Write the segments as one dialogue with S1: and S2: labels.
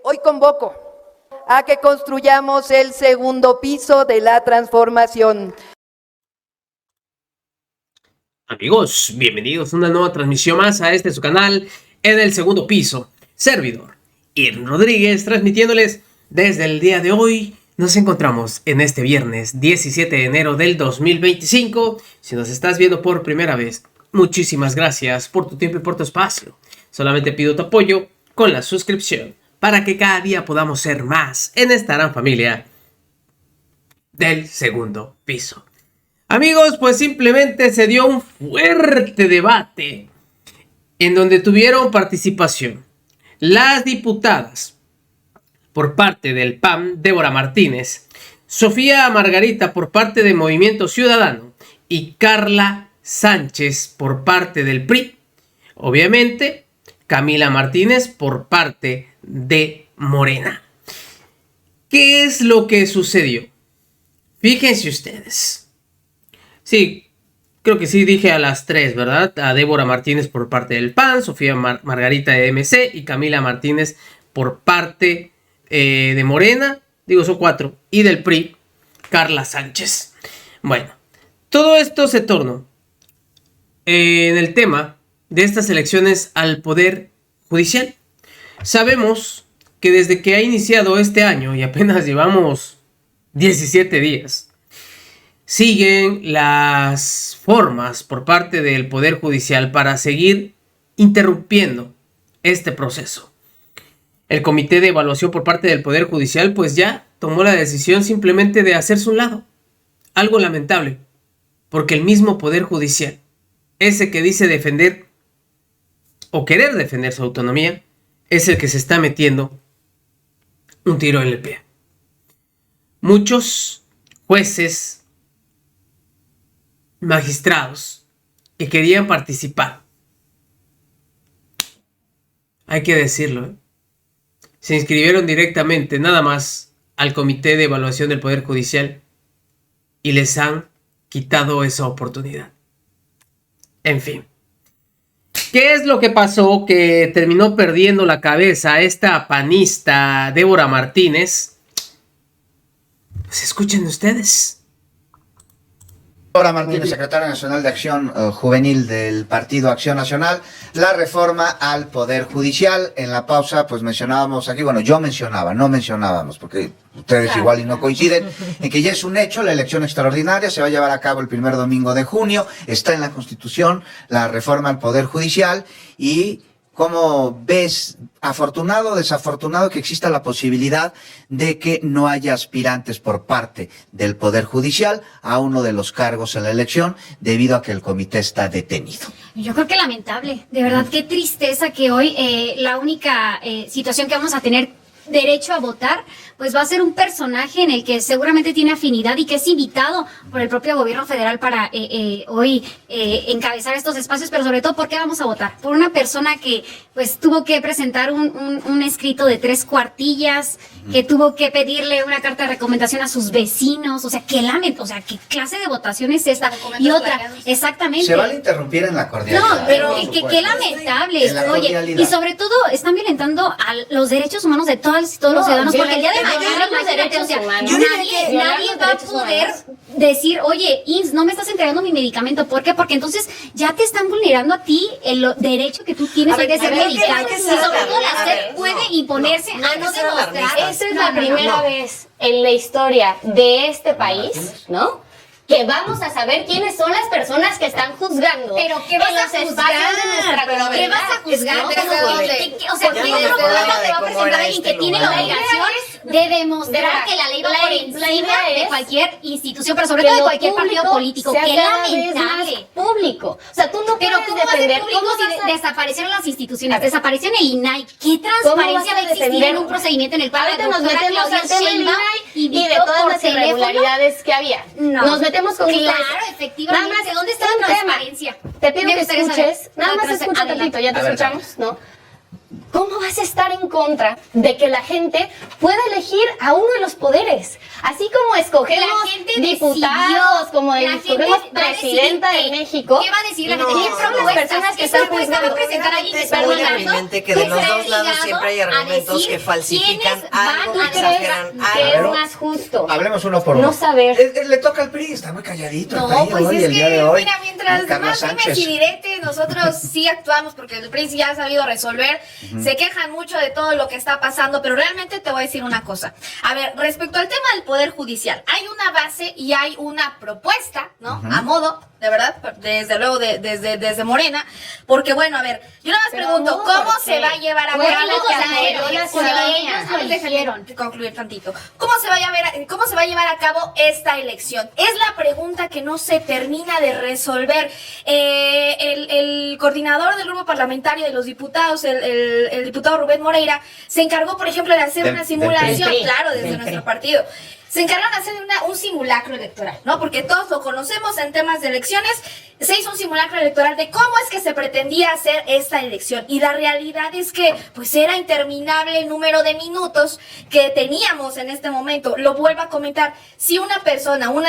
S1: Hoy convoco a que construyamos el segundo piso de la transformación.
S2: Amigos, bienvenidos a una nueva transmisión más a su canal en el segundo piso. Servidor Irving Rodríguez transmitiéndoles desde el día de hoy. Nos encontramos en este viernes 17 de enero del 2025. Si nos estás viendo por primera vez, muchísimas gracias por tu tiempo y por tu espacio. Solamente pido tu apoyo con la suscripción para que cada día podamos ser más en esta gran familia del segundo piso. Amigos, pues simplemente se dio un fuerte debate en donde tuvieron participación las diputadas por parte del PAN, Débora Martínez, Sofía Margarita por parte de Movimiento Ciudadano y Carla Sánchez por parte del PRI. Obviamente, Camila Martínez por parte de Morena. ¿Qué es lo que sucedió? Fíjense ustedes. Sí, creo que sí dije a las tres, ¿verdad? A Débora Martínez por parte del PAN, Sofía Margarita de MC y Camila Martínez por parte de Morena. Digo, son cuatro. Y del PRI, Carla Sánchez. Bueno, todo esto se tornó en el tema de estas elecciones al Poder Judicial. Sabemos que desde que ha iniciado este año y apenas llevamos 17 días, siguen las formas por parte del Poder Judicial para seguir interrumpiendo este proceso. El Comité de Evaluación por parte del Poder Judicial pues ya tomó la decisión simplemente de hacerse un lado. Algo lamentable, porque el mismo Poder Judicial, ese que dice defender o querer defender su autonomía, es el que se está metiendo un tiro en el pie. Muchos jueces, magistrados que querían participar, hay que decirlo, se inscribieron directamente nada más al Comité de Evaluación del Poder Judicial y les han quitado esa oportunidad. En fin, ¿qué es lo que pasó? Que terminó perdiendo la cabeza esta panista Débora Martínez. Pues escuchen ustedes.
S3: Débora Martínez, secretaria nacional de Acción Juvenil del Partido Acción Nacional, la reforma al Poder Judicial. En la pausa, pues mencionábamos aquí, bueno, yo mencionaba, no mencionábamos, porque ustedes igual y no coinciden, en que ya es un hecho, la elección extraordinaria se va a llevar a cabo el primer domingo de junio, está en la Constitución la reforma al Poder Judicial. Y ¿cómo ves, afortunado o desafortunado, que exista la posibilidad de que no haya aspirantes por parte del Poder Judicial a uno de los cargos en la elección debido a que el comité está detenido?
S4: Yo creo que lamentable, de verdad, qué tristeza que hoy la única situación que vamos a tener derecho a votar, pues va a ser un personaje en el que seguramente tiene afinidad y que es invitado por el propio gobierno federal para hoy encabezar estos espacios, pero sobre todo, ¿por qué vamos a votar? Por una persona que pues tuvo que presentar un escrito de 3 cuartillas, que tuvo que pedirle una carta de recomendación a sus vecinos, o sea, qué lamento, o sea, qué clase de votación es esta. Y otra, exactamente.
S3: Se vale interrumpir en la cordialidad.
S4: No, pero qué lamentable. Oye, y sobre todo están violentando a los derechos humanos de todos los ciudadanos, porque el día de mañana, imagínate, o sea, nadie va a poder decir, oye, IMSS, no me estás entregando mi medicamento. ¿Por qué? Porque entonces ya te están vulnerando a ti el derecho que tú tienes de ser medicado. Y sobre todo la SEP puede imponerse a no demostrar.
S5: Esa es la primera vez en la historia de este país, ¿no?, que vamos a saber quiénes son las personas que están juzgando.
S4: Pero ¿qué vas a juzgar? ¿Qué vas a juzgar? O sea, ¿qué otro programa te va a presentar alguien que tiene la obligación de demostrar que la ley va por encima de cualquier institución, pero sobre todo de cualquier partido político? ¡Qué lamentable!
S5: Público. O sea, tú no puedes defender.
S4: ¿Cómo si desaparecieron las instituciones? Desapareció en el INAI. ¿Qué transparencia va a existir en un procedimiento en el cual
S5: ahorita nos metemos al tema del INAI y de todas las irregularidades que había? Nos metemos con
S4: claro, efectivamente. ¿Dónde está la transparencia?
S5: Te pido que escuches. Nada más escucha tantito, ya te escuchamos, ¿no? ¿cómo vas a estar en contra de que la gente pueda elegir a uno de los poderes? Así como escogemos
S4: La gente
S5: diputados, como
S4: la
S5: escogemos
S4: gente va a decidir
S5: presidenta de
S4: qué.
S5: México.
S4: ¿Qué va a decir la gente?
S5: No,
S4: ¿Quién son
S5: son las
S4: propuestas?
S5: personas que
S4: Esa
S5: están
S4: propuesta va a
S5: juzgando.
S4: presentar alguien que
S6: Es
S4: está
S6: muy
S4: juzgando,
S6: evidente que de los
S4: está
S6: dos lados
S4: obligado
S6: siempre hay
S4: a
S6: argumentos
S4: decir
S6: que falsifican
S4: quiénes van
S6: algo,
S4: a
S6: que
S4: hacer
S6: exageran
S5: que es
S6: algo.
S5: más justo.
S3: Hablemos uno por uno.
S5: No saber.
S3: Le toca al PRI, está muy calladito. el
S7: No,
S3: PRI
S7: pues
S3: hoy,
S7: es
S3: el día de
S7: que,
S3: hoy.
S7: mira, mientras
S3: Carla
S7: más dimes
S3: Sánchez.
S7: y diretes, nosotros sí actuamos porque el PRI ya ha sabido resolver. Se quejan mucho de todo lo que está pasando, pero realmente te voy a decir una cosa. A ver, respecto al tema del Poder Judicial, hay una base y hay una propuesta, ¿no? A modo, de verdad, desde luego desde Morena, porque bueno, a ver, yo nada más
S5: Pero
S7: pregunto,
S5: no,
S7: ¿cómo
S5: ¿por
S7: se
S5: qué?
S7: va a llevar a
S5: Fue
S7: cabo
S5: lo que
S7: la
S5: apoyó la
S7: elección?
S5: ciudadanía.
S7: A ver, déjenme
S5: Eligieron.
S7: concluir tantito. ¿Cómo se va a llevar a cabo esta elección? Es la pregunta que no se termina de resolver. El coordinador del grupo parlamentario de los diputados, el diputado Rubén Moreira, se encargó, por ejemplo, de hacer
S3: Del-
S7: una
S3: del
S7: simulación,
S5: PRI.
S7: claro, desde
S5: Del
S7: nuestro
S5: PRI.
S7: partido. Se encargaron de hacer un simulacro electoral, ¿no? Porque todos lo conocemos en temas de elecciones. Se hizo un simulacro electoral de cómo es que se pretendía hacer esta elección. Y la realidad es que, pues, era interminable el número de minutos que teníamos en este momento. Lo vuelvo a comentar. Si una persona, un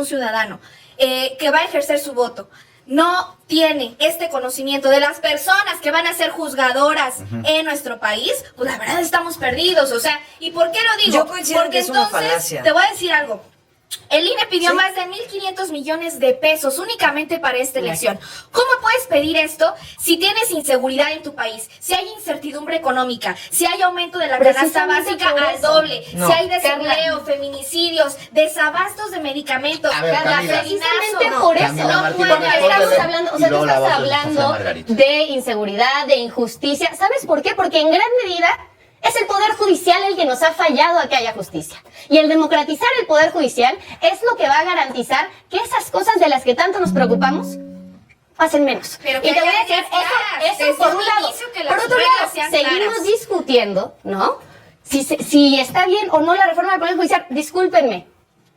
S7: ciudadano, que va a ejercer su voto, no tiene este conocimiento de las personas que van a ser juzgadoras en nuestro país, pues la verdad estamos perdidos. O sea, ¿y por qué lo digo?
S6: Yo coincido en
S7: Porque
S6: que es una
S7: entonces,
S6: falacia.
S7: te voy a decir algo. El INE pidió más de 1.500 millones de pesos únicamente para esta elección. ¿Cómo puedes pedir esto si tienes inseguridad en tu país? Si hay incertidumbre económica, si hay aumento de la canasta
S5: Precisamente
S7: básica
S5: por
S7: al
S5: eso.
S7: doble,
S6: No.
S7: si hay desempleo, feminicidios, desabastos de medicamentos,
S3: A ver, Camila.
S5: Precisamente
S7: no.
S5: por eso,
S3: Camila Martínez,
S5: porque
S3: respóndele,
S5: estamos hablando, o
S3: y
S5: sea, tú
S3: luego la
S5: estás
S3: voz de Sofía
S5: hablando
S3: Margarita.
S5: de inseguridad, de injusticia. ¿Sabes por qué? Porque en gran medida es el Poder Judicial el que nos ha fallado a que haya justicia. Y el democratizar el Poder Judicial es lo que va a garantizar que esas cosas de las que tanto nos preocupamos pasen menos.
S7: Pero
S5: Y
S7: que
S5: te voy a
S7: haya
S5: decir,
S7: reglas claras,
S5: eso
S7: desde
S5: por
S7: un
S5: un lado.
S7: inicio que las
S5: Por otro
S7: reglas
S5: lado,
S7: sean
S5: seguimos
S7: claras.
S5: discutiendo, ¿no? Si está bien o no la reforma del Poder Judicial, discúlpenme.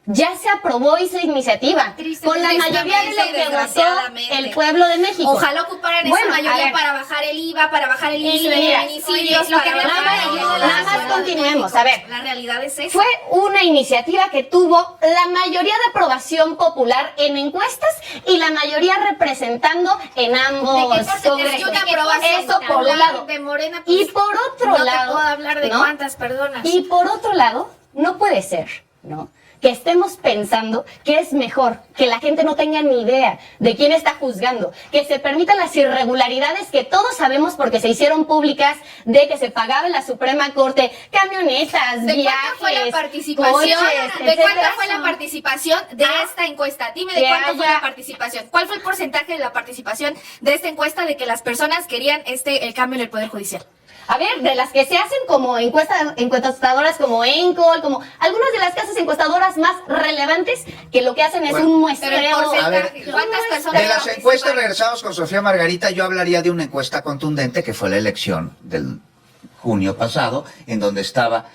S5: Ya se aprobó esa iniciativa con la mayoría de lo que votó
S7: Desgraciadamente.
S5: el pueblo de México.
S7: Ojalá ocuparan
S5: Bueno,
S7: esa
S5: a
S7: mayoría
S5: ver.
S7: para bajar el IVA, para bajar el índice de
S5: mira,
S7: feminicidios,
S4: oye, lo que
S7: para
S4: hablaba
S7: bajar
S4: ayer de la
S5: nada más
S7: Ciudad de
S5: continuemos,
S7: México.
S5: a ver.
S7: La realidad es esa.
S5: Fue una iniciativa que tuvo la mayoría de aprobación popular en encuestas y la mayoría representando en ambos
S7: ¿De qué porcentaje? Yo te aprobación
S5: Eso por un lado.
S7: de Morena, pues,
S5: Y por otro
S7: no
S5: lado,
S7: te puedo hablar de
S5: ¿no?
S7: cuántas personas.
S5: Y por otro lado, no puede ser, ¿no? Que estemos pensando que es mejor que la gente no tenga ni idea de quién está juzgando, que se permitan las irregularidades que todos sabemos porque se hicieron públicas, de que se pagaba en la Suprema Corte camionetas,
S7: ¿De
S5: viajes,
S7: cuánto fue la participación?
S5: coches,
S7: ¿De cuánto
S5: etcétera?
S7: fue la participación de esta encuesta? Dime de
S5: que
S7: cuánto fue
S5: haya-
S7: la participación. ¿Cuál fue el porcentaje de la participación de esta encuesta de que las personas querían el cambio en el Poder Judicial?
S5: A ver, de las que se hacen como encuestadoras como Encol, como algunas de las casas encuestadoras más relevantes que lo que hacen es
S3: Bueno,
S5: un
S7: Pero el
S5: muestreo.
S3: A ver,
S7: porcentaje, ¿cuántas personas
S3: De las
S7: participaron?
S3: encuestas regresamos con Sofía Margarita. Yo hablaría de una encuesta contundente que fue la elección del junio pasado, en donde estaba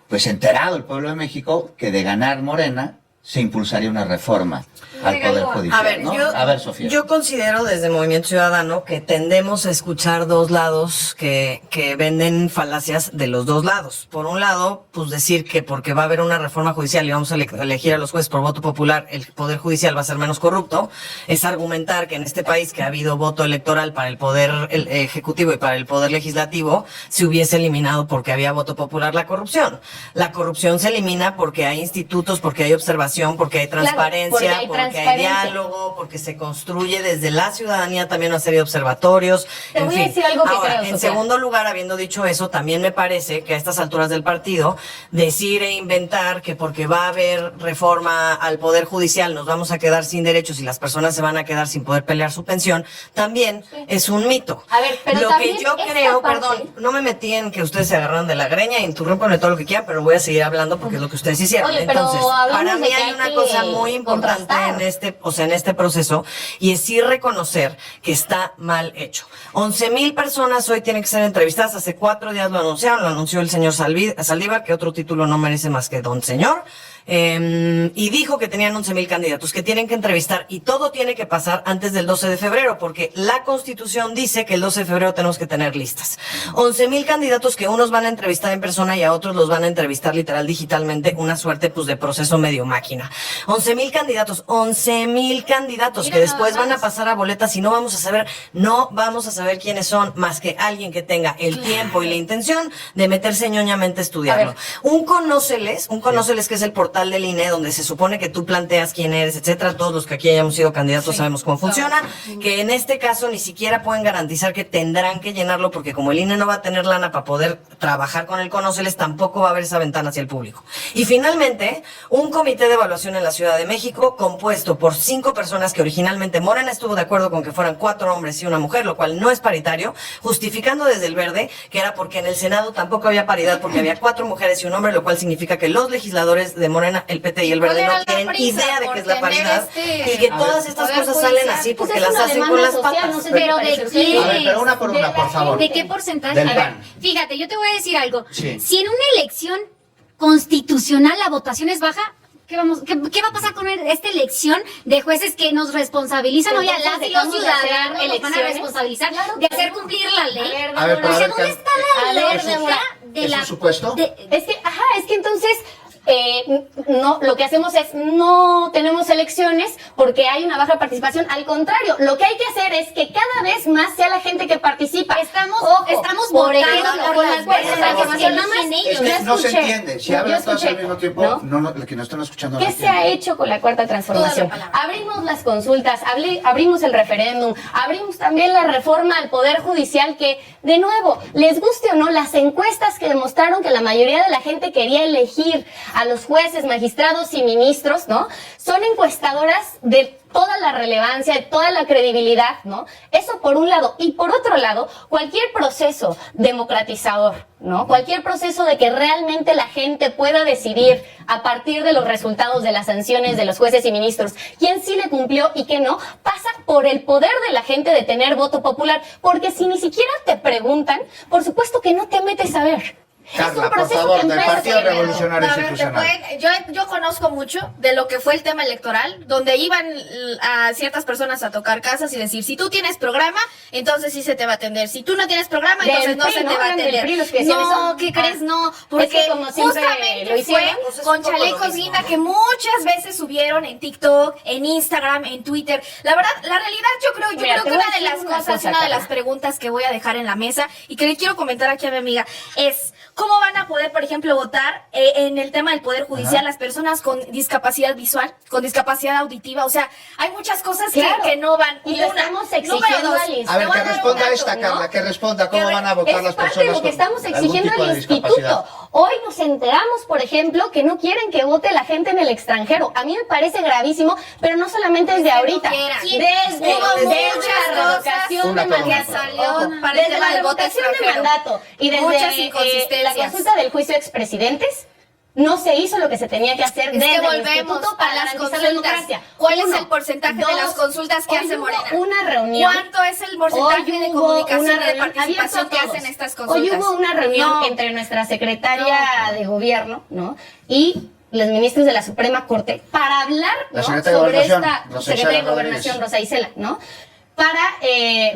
S3: pues enterado el pueblo de México que de ganar Morena se impulsaría una reforma al Poder Judicial.
S6: A ver,
S3: ¿no?
S6: yo,
S3: A ver, Sofía.
S6: yo considero desde Movimiento Ciudadano que tendemos a escuchar dos lados que venden falacias de los dos lados. Por un lado, pues decir que porque va a haber una reforma judicial y vamos a elegir a los jueces por voto popular, el Poder Judicial va a ser menos corrupto, es argumentar que en este país que ha habido voto electoral para el Poder Ejecutivo y para el Poder Legislativo, se hubiese eliminado porque había voto popular la corrupción. La corrupción se elimina porque hay institutos, porque hay observación, porque hay transparencia, porque hay diálogo, porque se construye desde la ciudadanía también una serie de observatorios.
S5: Te
S6: en
S5: voy a
S6: fin.
S5: decir algo que
S6: Ahora,
S5: creo,
S6: en
S5: Sofía.
S6: segundo lugar, habiendo dicho eso, también me parece que a estas alturas del partido, decir e inventar que porque va a haber reforma al Poder Judicial nos vamos a quedar sin derechos y las personas se van a quedar sin poder pelear su pensión, también es un mito.
S5: A ver, pero
S6: lo
S5: también
S6: que yo
S5: esta
S6: creo,
S5: parte-
S6: perdón, no me metí en que ustedes se agarraron de la greña, interrúmpanme todo lo que quieran, pero voy a seguir hablando porque es lo que ustedes hicieron.
S5: Oye, pero
S6: Entonces,
S5: hablamos
S6: para
S5: de
S6: mí
S5: que
S6: hay
S5: hay
S6: una
S5: que
S6: cosa muy importante
S5: contrastar.
S6: en este proceso, y es sí reconocer que está mal hecho. 11,000 personas hoy tienen que ser entrevistadas. Hace 4 días lo anunciaron, lo anunció el señor Saldívar, que otro título no merece más que don señor. y dijo que tenían 11,000 candidatos que tienen que entrevistar y todo tiene que pasar antes del 12 de febrero porque la Constitución dice que el 12 de febrero tenemos que tener listas. 11,000 candidatos que unos van a entrevistar en persona y a otros los van a entrevistar literal digitalmente, una suerte pues de proceso medio máquina. 11,000 candidatos
S4: Mira
S6: que después
S4: nada
S6: van a
S4: más.
S6: pasar a boletas y no vamos a saber quiénes son más que alguien que tenga el tiempo y la intención de meterse ñoñamente a estudiarlo.
S5: A ver.
S6: Un conóceles que es el portal del INE donde se supone que tú planteas quién eres, etcétera. Todos los que aquí hayamos sido candidatos sabemos cómo funciona, que en este caso ni siquiera pueden garantizar que tendrán que llenarlo porque como el INE no va a tener lana para poder trabajar con el conóceles, tampoco va a haber esa ventana hacia el público. Y finalmente, un comité de evaluación en la Ciudad de México compuesto por 5 personas que originalmente Morena estuvo de acuerdo con que fueran 4 hombres y una mujer, lo cual no es paritario, justificando desde el Verde que era porque en el Senado tampoco había paridad porque había 4 mujeres y un hombre, lo cual significa que los legisladores de Morena, el PT y el Verde no tienen idea de qué es la paridad y que todas estas cosas salen así porque
S5: Pues es
S6: las
S5: una
S6: hacen con
S5: demanda
S6: las
S5: social,
S6: patas.
S5: no sé
S4: Pero
S5: qué
S4: ¿de
S5: parece.
S4: quién?
S3: A ver, pero una por una, por favor.
S4: ¿De qué porcentaje?
S3: Del
S4: A ver,
S3: PAN.
S4: fíjate, yo te voy a decir algo.
S3: Sí.
S4: Si en una elección constitucional la votación es baja, ¿qué va a pasar con esta elección de jueces que nos responsabilizan hoy a
S5: Entonces,
S4: las y los
S5: dejamos de hacer
S4: ciudadanos? Nos van a
S5: elecciones.
S4: responsabilizar
S5: Claro
S4: de
S5: que
S4: hacer
S5: no.
S4: cumplir la ley.
S3: A ver, pero
S4: O sea,
S3: a ver,
S4: ¿dónde está la
S5: a ver,
S4: lógica de
S3: ¿es
S4: la...
S3: un supuesto?
S5: Es que entonces no, lo que hacemos es no tenemos elecciones porque hay una baja participación. Al contrario, lo que hay que hacer es que cada vez más sea la gente que participa.
S4: Estamos
S5: por
S4: votando
S5: por
S4: por
S5: las
S4: las
S5: fuerzas
S4: fuerzas
S5: que
S4: que
S5: nada
S4: no
S5: más
S4: en ellos.
S3: Es que
S5: yo
S3: no se
S5: escuché,
S3: entiende. Si
S5: yo
S3: hablan todos al
S5: escuché,
S3: mismo tiempo, el que no están escuchando no
S5: ¿Qué se
S3: entiende.
S5: ha hecho con la cuarta transformación?
S7: Toda la palabra.
S5: Abrimos las consultas, abrimos el referéndum, abrimos también la reforma al Poder Judicial que, de nuevo, les guste o no, las encuestas que demostraron que la mayoría de la gente quería elegir a los jueces, magistrados y ministros, ¿no? Son encuestadoras de toda la relevancia, de toda la credibilidad, ¿no? Eso por un lado. Y por otro lado, cualquier proceso democratizador, ¿no? Cualquier proceso de que realmente la gente pueda decidir a partir de los resultados de las sanciones de los jueces y ministros quién sí le cumplió y quién no, pasa por el poder de la gente de tener voto popular. Porque si ni siquiera te preguntan, por supuesto que no te metes a ver.
S3: Carla,
S5: Es un
S3: por
S5: proceso
S3: favor,
S5: que
S3: del
S5: empieza
S3: Partido
S5: primero.
S3: Revolucionario
S7: A ver,
S3: Institucional.
S7: yo conozco mucho de lo que fue el tema electoral, donde iban a ciertas personas a tocar casas y decir, si tú tienes programa, entonces sí se te va a atender. Si tú no tienes programa,
S5: Del
S7: entonces no
S5: PRI,
S7: se
S5: ¿no?
S7: te va a
S5: Eran del
S7: atender.
S5: PRI los que decían
S7: No,
S5: eso.
S7: ¿qué crees?
S5: Ah.
S7: No, porque
S5: Es que como siempre
S7: justamente
S5: lo hicieron,
S7: fue
S6: pues es
S7: con
S6: un poco lo
S7: chalecos
S6: mismo.
S7: guinda que muchas veces subieron en TikTok, en Instagram, en Twitter. La verdad, la realidad yo creo
S5: Mira,
S7: que
S5: te voy a
S7: una de
S5: decir
S7: las
S5: una
S7: cosas,
S5: cosa,
S7: una de las
S5: Carla.
S7: preguntas que voy a dejar en la mesa y que le quiero comentar aquí a mi amiga es ¿cómo van a poder, por ejemplo, votar en el tema del Poder Judicial
S3: Ajá.
S7: las personas con discapacidad visual, con discapacidad auditiva? O sea, hay muchas cosas
S5: Claro.
S7: que no van.
S5: Y lo estamos exigiendo
S7: Número dos,
S5: al
S3: A ver,
S7: te voy
S3: que
S7: a dar un
S3: responda
S7: dato,
S3: esta,
S7: ¿no?
S3: Carla, que responda cómo
S7: Que
S3: van a votar
S5: Es
S3: las
S5: parte
S3: personas
S5: de lo que
S3: con
S5: estamos
S3: algún
S5: exigiendo
S3: tipo
S5: al
S3: de discapacidad.
S5: instituto. Hoy nos enteramos, por ejemplo, que no quieren que vote la gente en el extranjero. A mí me parece gravísimo, pero no solamente desde
S7: que no
S5: ahorita.
S7: quieran.
S5: Desde
S7: Hubo
S5: desde
S7: muchas
S5: la
S7: cosas
S5: revocación
S3: Una
S5: de
S3: por una.
S5: mandato.
S7: Que salió
S5: Ojo,
S7: para el
S5: desde
S7: tema
S5: la
S7: del voto
S5: revocación de
S7: extranjero.
S5: mandato y desde
S7: Muchas
S5: la
S7: inconsistencias.
S5: consulta del juicio de expresidentes. No se hizo lo que se tenía que hacer
S7: Es
S5: desde
S7: que
S5: el
S7: volvemos
S5: instituto para
S7: a las
S5: garantizar la
S7: consultas.
S5: democracia.
S7: ¿Cuál es
S5: Uno.
S7: el porcentaje de
S5: Dos,
S7: las consultas que
S5: hoy
S7: hace
S5: hubo
S7: Morena?
S5: una reunión.
S7: ¿Cuánto es el porcentaje de
S5: hubo
S7: comunicación y
S5: una
S7: de
S5: reunión
S7: participación
S5: abierta
S7: que
S5: a todos.
S7: hacen estas consultas?
S5: Hoy hubo una reunión
S7: No.
S5: entre nuestra secretaria de gobierno, ¿no? Y los ministros de la Suprema Corte para hablar,
S3: La
S5: ¿no?
S3: secretaria de
S5: sobre
S3: Gobernación,
S5: esta
S3: Rosa
S5: secretaria de
S3: Isela
S5: Gobernación,
S3: Rodríguez.
S5: Rosa Isela, ¿no?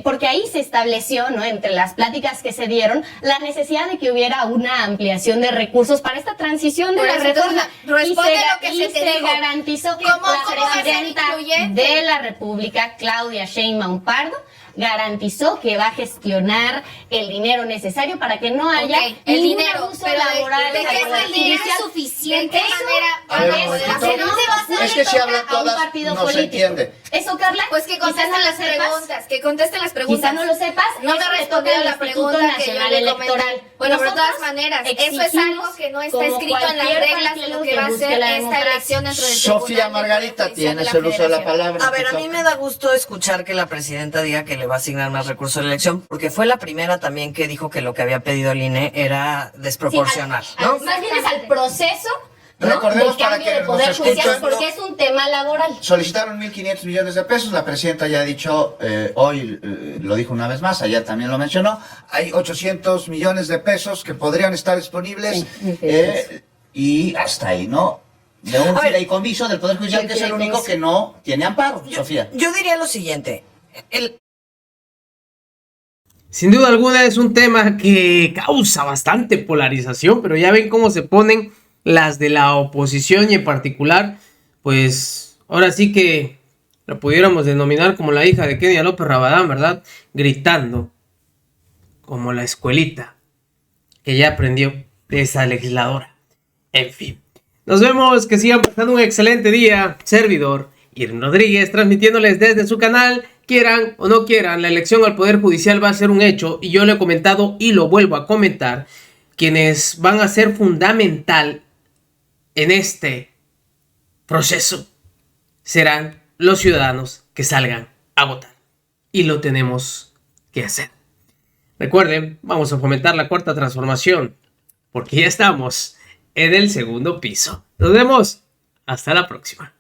S5: Porque ahí se estableció, ¿no? Entre las pláticas que se dieron, la necesidad de que hubiera una ampliación de recursos para esta transición de
S7: Por
S5: la
S7: eso,
S5: reforma.
S7: entonces, responde
S5: y
S7: lo que se te dijo.
S5: garantizó que
S7: ¿Cómo
S5: la
S7: va a ser
S5: presidenta
S7: incluyente?
S5: de la República, Claudia Sheinbaum Pardo, garantizó que va a gestionar el dinero necesario para que no haya
S7: Ok, el
S5: ningún
S7: dinero,
S5: abuso
S7: pero
S5: laboral
S7: ¿de
S5: al
S7: qué
S5: Poder
S7: manera es
S5: Judicial.
S7: suficiente?
S5: ¿De qué
S7: manera
S3: A ver, un
S7: es?
S3: momentito.
S7: ¿De dónde va a ser?
S3: Es que si hablan
S5: a un
S3: todas,
S5: partido
S3: no se
S5: político.
S3: entiende.
S5: Eso, Carla.
S7: Pues que
S5: quizá
S7: contesten
S5: no lo
S7: las
S5: sepas.
S7: preguntas, que contesten las preguntas.
S5: Quizá no lo sepas.
S7: No me
S5: eso le
S7: respondió
S5: toca al
S7: la
S5: Instituto
S7: pregunta que yo
S5: Nacional
S7: le
S5: Electoral.
S7: comenté. Bueno, pero de todas
S5: Nosotros
S7: maneras, eso es
S5: exigimos,
S7: algo que no está
S5: como
S7: escrito en las
S5: cualquier
S7: reglas de
S5: partido
S7: lo que va a
S5: busque
S7: ser
S5: la
S7: esta
S5: democracia.
S7: elección dentro del
S3: Sofía
S7: Tribunal del
S3: Margarita,
S7: Poder Judicial
S3: tienes
S7: de
S3: el
S7: la
S3: uso de la
S7: Federación.
S3: palabra.
S6: A ver, a mí me da gusto escuchar que la presidenta diga que le va a asignar más recursos a la elección, porque fue la primera también que dijo que lo que había pedido el INE era desproporcional, ¿no?
S5: Más bien es al proceso, ¿no?
S3: Recordemos
S5: de
S3: para
S5: cambio
S3: que
S5: de poder
S3: nos
S5: judicial,
S3: escuchen,
S5: porque es un tema laboral.
S3: Solicitaron 1.500 millones de pesos, la presidenta ya ha dicho, hoy lo dijo una vez más, ayer también lo mencionó, hay 800 millones de pesos que podrían estar disponibles
S5: Sí,
S3: y hasta ahí, ¿no? de un
S6: A ver,
S3: fideicomiso del Poder Judicial, que es el único que no tiene amparo, Sofía.
S6: Yo diría lo siguiente.
S2: Sin duda alguna es un tema que causa bastante polarización, pero ya ven cómo se ponen las de la oposición y en particular, pues ahora sí que la pudiéramos denominar como la hija de Kenia López Rabadán, ¿verdad? Gritando como la escuelita que ya aprendió de esa legisladora. En fin, nos vemos, que sigan pasando un excelente día. Servidor Irving Rodríguez, transmitiéndoles desde su canal. Quieran o no quieran, la elección al Poder Judicial va a ser un hecho, y yo lo he comentado y lo vuelvo a comentar. Quienes van a ser fundamental en este proceso serán los ciudadanos que salgan a votar, y lo tenemos que hacer. Recuerden, vamos a fomentar la cuarta transformación, porque ya estamos en el segundo piso. Nos vemos, hasta la próxima.